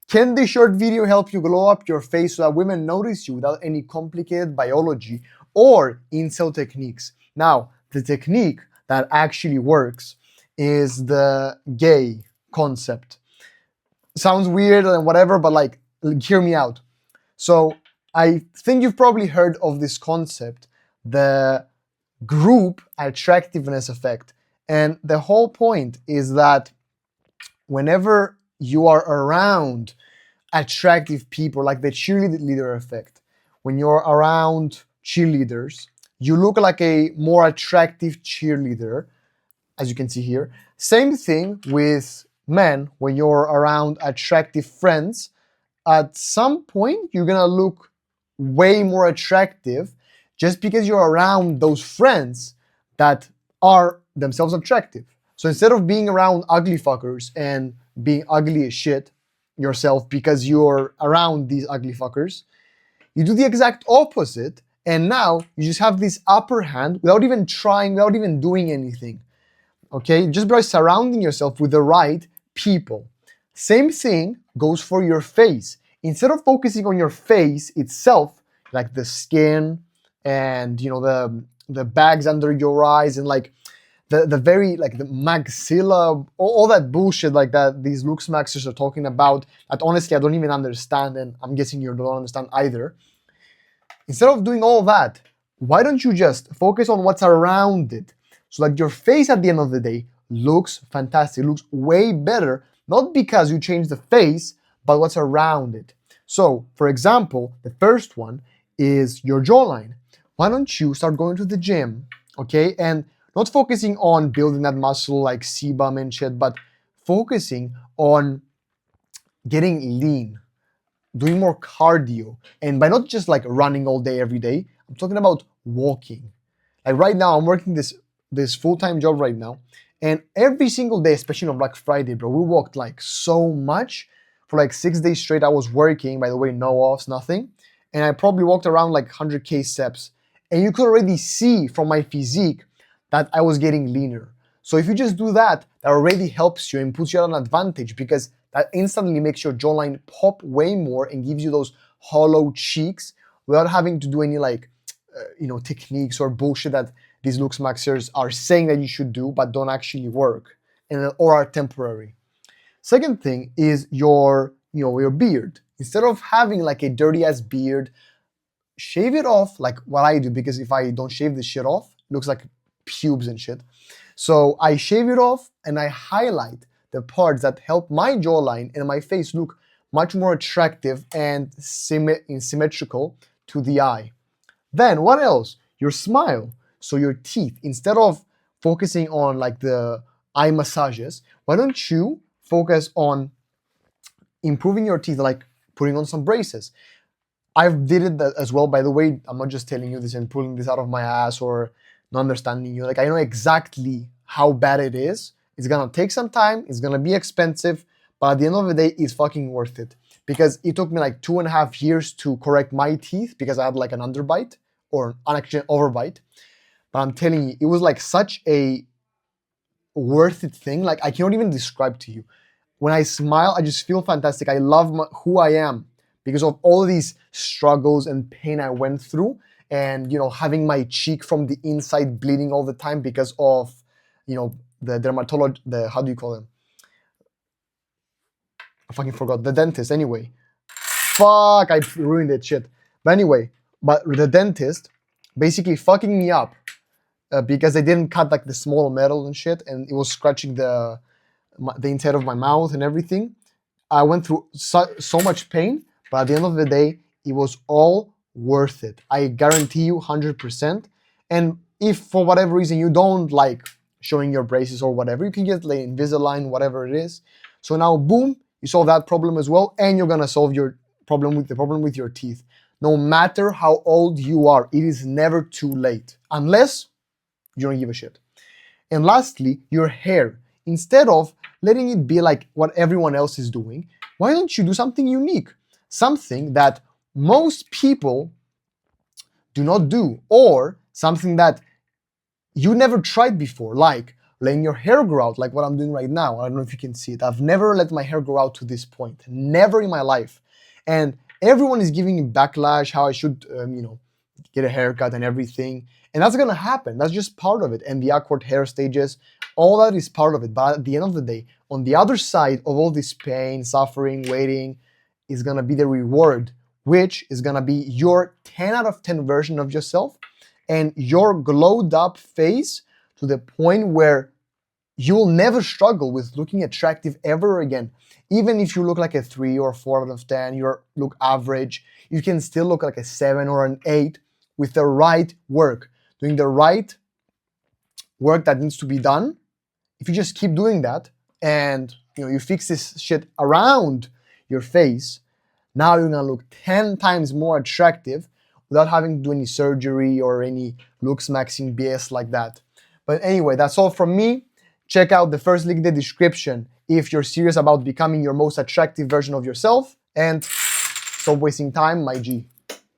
Can this short video help you glow up your face so that women notice you without any complicated biology or incel techniques? Now, the technique that actually works is the gay concept. Sounds weird and whatever, but like, hear me out. So I think you've probably heard of this concept, the group attractiveness effect. And the whole point is that whenever you are around attractive people, like the cheerleader effect, when you're around cheerleaders, you look like a more attractive cheerleader, as you can see here. Same thing with men, when you're around attractive friends, at some point you're gonna look way more attractive just because you're around those friends that are themselves attractive. So instead of being around ugly fuckers and being ugly as shit yourself because you're around these ugly fuckers, you do the exact opposite, and now you just have this upper hand without even trying, without even doing anything. Okay, just by surrounding yourself with the right people. Same thing goes for your face. Instead of focusing on your face itself, like the skin and the bags under your eyes and like the very like the maxilla, all that bullshit like that these looks maxers are talking about, that honestly I don't even understand, and I'm guessing you don't understand either. Instead of doing all that, why don't you just focus on what's around it? So that your face at the end of the day looks fantastic, looks way better, not because you changed the face, but what's around it. So, for example, the first one is your jawline. Why don't you start going to the gym, okay? And not focusing on building that muscle like sebum and shit, but focusing on getting lean, doing more cardio. And by not just like running all day, every day, I'm talking about walking. Like right now, I'm working this full-time job right now, and every single day, especially on Black Friday, bro, we walked like so much. For like 6 days straight, I was working, by the way, no offs, nothing. And I probably walked around like 100K steps. And you could already see from my physique that I was getting leaner. So if you just do that, that already helps you and puts you at an advantage, because that instantly makes your jawline pop way more and gives you those hollow cheeks without having to do any like, techniques or bullshit that these looks maxers are saying that you should do but don't actually work or are temporary. Second thing is your beard. Instead of having like a dirty ass beard, shave it off like what I do, because if I don't shave this shit off, it looks like pubes and shit. So I shave it off and I highlight the parts that help my jawline and my face look much more attractive and symmetrical to the eye. Then what else? Your smile. So your teeth. Instead of focusing on like the eye massages, why don't you focus on improving your teeth, like putting on some braces? I've did it as well, by the way. I'm not just telling you this and pulling this out of my ass or not understanding you. Like, I know exactly how bad it is. It's gonna take some time, it's gonna be expensive, but at the end of the day, it's fucking worth it. Because it took me like 2.5 years to correct my teeth because I had like an underbite or actually an overbite. But I'm telling you, it was like such a worth it thing. Like, I cannot even describe to you. When I smile, I just feel fantastic. I love who I am because of all these struggles and pain I went through, and having my cheek from the inside bleeding all the time because of the dermatologist, how do you call them? I fucking forgot. The dentist, anyway. Fuck, I ruined that shit. But anyway, the dentist basically fucking me up because they didn't cut like the small metal and shit, and it was scratching the inside of my mouth and everything. I went through so much pain, but at the end of the day, it was all worth it. I guarantee you 100%. And if for whatever reason you don't like showing your braces or whatever, you can get like Invisalign, whatever it is. So now, boom, you solve that problem as well, and you're gonna solve your problem with your teeth. No matter how old you are, it is never too late, unless you don't give a shit. And lastly, your hair. Instead of letting it be like what everyone else is doing, why don't you do something unique? Something that most people do not do, or something that you never tried before, like letting your hair grow out, like what I'm doing right now. I don't know if you can see it. I've never let my hair grow out to this point, never in my life. And everyone is giving me backlash how I should, get a haircut and everything. And that's gonna happen. That's just part of it. And the awkward hair stages, all that is part of it. But at the end of the day, on the other side of all this pain, suffering, waiting, is gonna be the reward, which is gonna be your 10 out of 10 version of yourself and your glowed up face to the point where you'll never struggle with looking attractive ever again. Even if you look like a 3 or 4 out of 10, you look average, you can still look like a 7 or an 8 with the right work, doing the right work that needs to be done. If you just keep doing that and you fix this shit around your face, now you're gonna look 10 times more attractive without having to do any surgery or any looks maxing BS like that. But anyway, that's all from me. Check out the first link in the description if you're serious about becoming your most attractive version of yourself, and stop wasting time, my G.